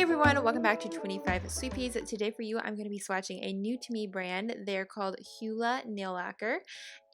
Hey everyone, welcome back to 25 Sweetpeas. Today for you, I'm going to be swatching a new to me brand. They're called Huella nail lacquer,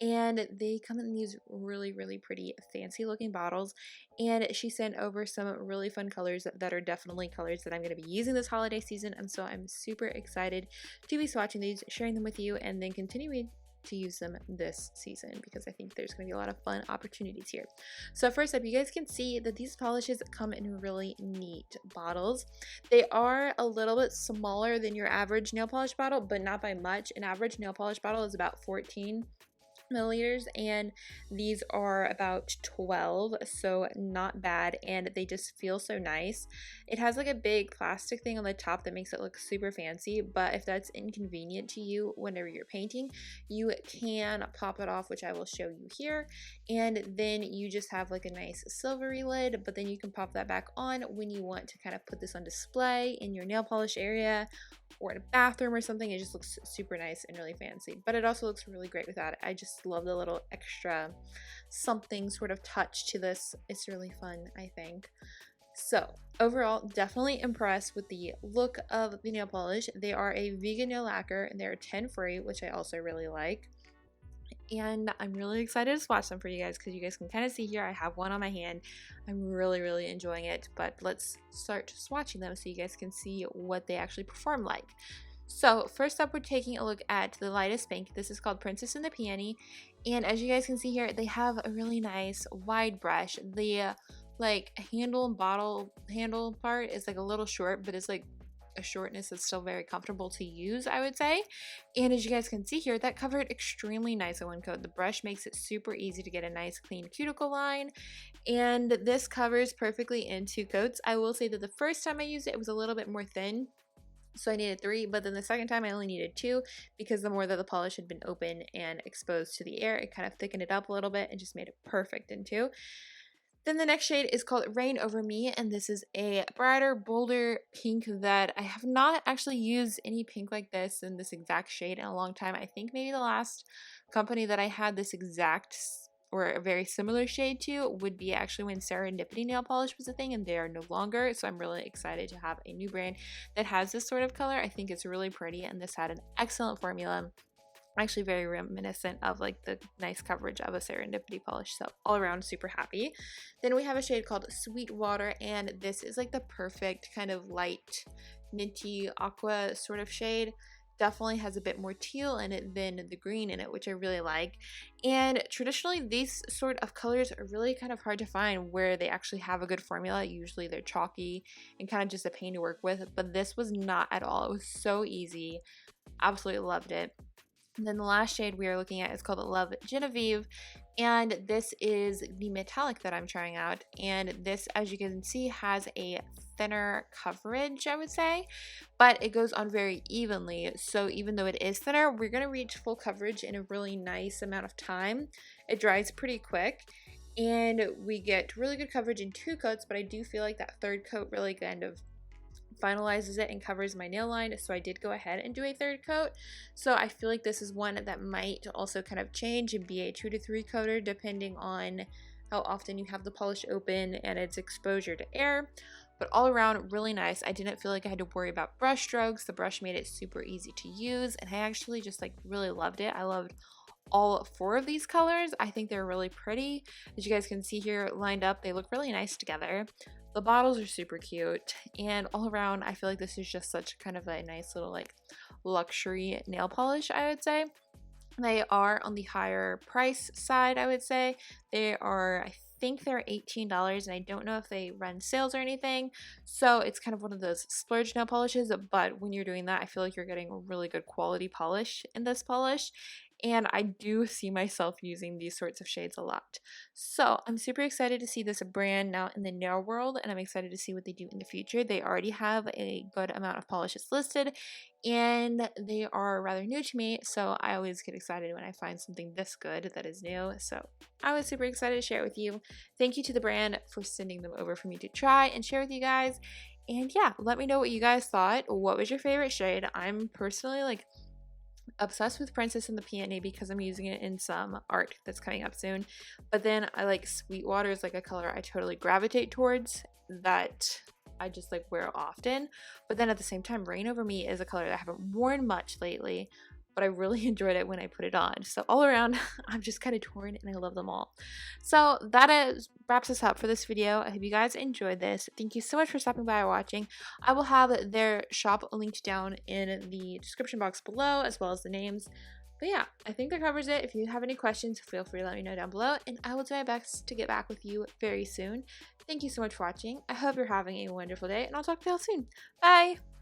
and they come in these really pretty fancy looking bottles. And she sent over some really fun colors that are definitely colors that I'm going to be using this holiday season, and so I'm super excited to be swatching these, sharing them with you, and then continuing to use them this season because I think there's going to be a lot of fun opportunities here. So first up, you guys can see that these polishes come in really neat bottles. They are a little bit smaller than your average nail polish bottle, but not by much. An average nail polish bottle is about 14 milliliters, and these are about 12, so not bad, and they just feel so nice. It has like a big plastic thing on the top that makes it look super fancy, but if that's inconvenient to you whenever you're painting, you can pop it off, which I will show you here, and then you just have like a nice silvery lid, but then you can pop that back on when you want to kind of put this on display in your nail polish area or in a bathroom or something. It just looks super nice and really fancy, but it also looks really great without it. I just love the little extra something sort of touch to this. It's really fun, I think. So overall, definitely impressed with the look of the nail polish. They are a vegan nail lacquer and they're 10 free, which I also really like. And I'm really excited to swatch them for you guys because you guys can kind of see here I have one on my hand. I'm really enjoying it, but let's start swatching them so you guys can see what they actually perform like. So first up, we're taking a look at the lightest pink. This is called Princess and the Peony, and as you guys can see here, they have a really nice wide brush. The like handle and bottle handle part is like a little short, but it's like a shortness that's still very comfortable to use, I would say. And as you guys can see here, that covered extremely nice in one coat. The brush makes it super easy to get a nice clean cuticle line, and this covers perfectly in 2 coats. I will say that the first time I used it, it was a little bit more thin, so I needed 3, but then the second time I only needed 2 because the more that the polish had been open and exposed to the air, it kind of thickened it up a little bit and just made it perfect in 2. Then the next shade is called Rain Over Me, and this is a brighter, bolder pink that I have not actually used any pink like this in this exact shade in a long time. I think maybe the last company that I had this exact or a very similar shade to would be actually when Serendipity nail polish was a thing, and they are no longer. So I'm really excited to have a new brand that has this sort of color. I think it's really pretty, and this had an excellent formula. Actually very reminiscent of like the nice coverage of a Serendipity polish, so all around super happy. Then we have a shade called Sweetwater, and this is like the perfect kind of light minty aqua sort of shade. Definitely has a bit more teal in it than the green in it, which I really like. And traditionally these sort of colors are really kind of hard to find where they actually have a good formula. Usually they're chalky and kind of just a pain to work with, but this was not at all. It was so easy. Absolutely loved it. And then the last shade we are looking at is called Love Genevieve, and this is the metallic that I'm trying out, and this, as you can see, has a thinner coverage, I would say, but it goes on very evenly. So even though it is thinner, we're going to reach full coverage in a really nice amount of time. It dries pretty quick, and we get really good coverage in 2 coats, but I do feel like that 3rd coat really kind of finalizes it and covers my nail line, so I did go ahead and do a 3rd coat. So I feel like this is one that might also kind of change and be a 2 to 3 coater depending on how often you have the polish open and its exposure to air. But all around really nice. I didn't feel like I had to worry about brush strokes. The brush made it super easy to use, and I actually just like really loved it. I loved all 4 of these colors. I think they're really pretty. As you guys can see here lined up, they look really nice together. The bottles are super cute, and all around I feel like this is just such kind of a nice little like luxury nail polish, I would say. They are on the higher price side, I would say. They are, I think they're $18, and I don't know if they run sales or anything, so it's kind of one of those splurge nail polishes, but when you're doing that, I feel like you're getting a really good quality polish in this polish, and I do see myself using these sorts of shades a lot. So I'm super excited to see this brand now in the nail world, and I'm excited to see what they do in the future. They already have a good amount of polishes listed, and they are rather new to me, so I always get excited when I find something this good that is new. So I was super excited to share it with you. Thank you to the brand for sending them over for me to try and share with you guys. And yeah, let me know what you guys thought. What was your favorite shade? I'm personally like obsessed with Princess and the Peony because I'm using it in some art that's coming up soon. But then I like Sweetwater is like a color I totally gravitate towards that I just like wear often. But then at the same time, Rain Over Me is a color that I haven't worn much lately, but I really enjoyed it when I put it on. So all around, I'm just kind of torn and I love them all. So wraps us up for this video. I hope you guys enjoyed this. Thank you so much for stopping by or watching. I will have their shop linked down in the description box below, as well as the names. But yeah, I think that covers it. If you have any questions, feel free to let me know down below, and I will do my best to get back with you very soon. Thank you so much for watching. I hope you're having a wonderful day, and I'll talk to you all soon. Bye!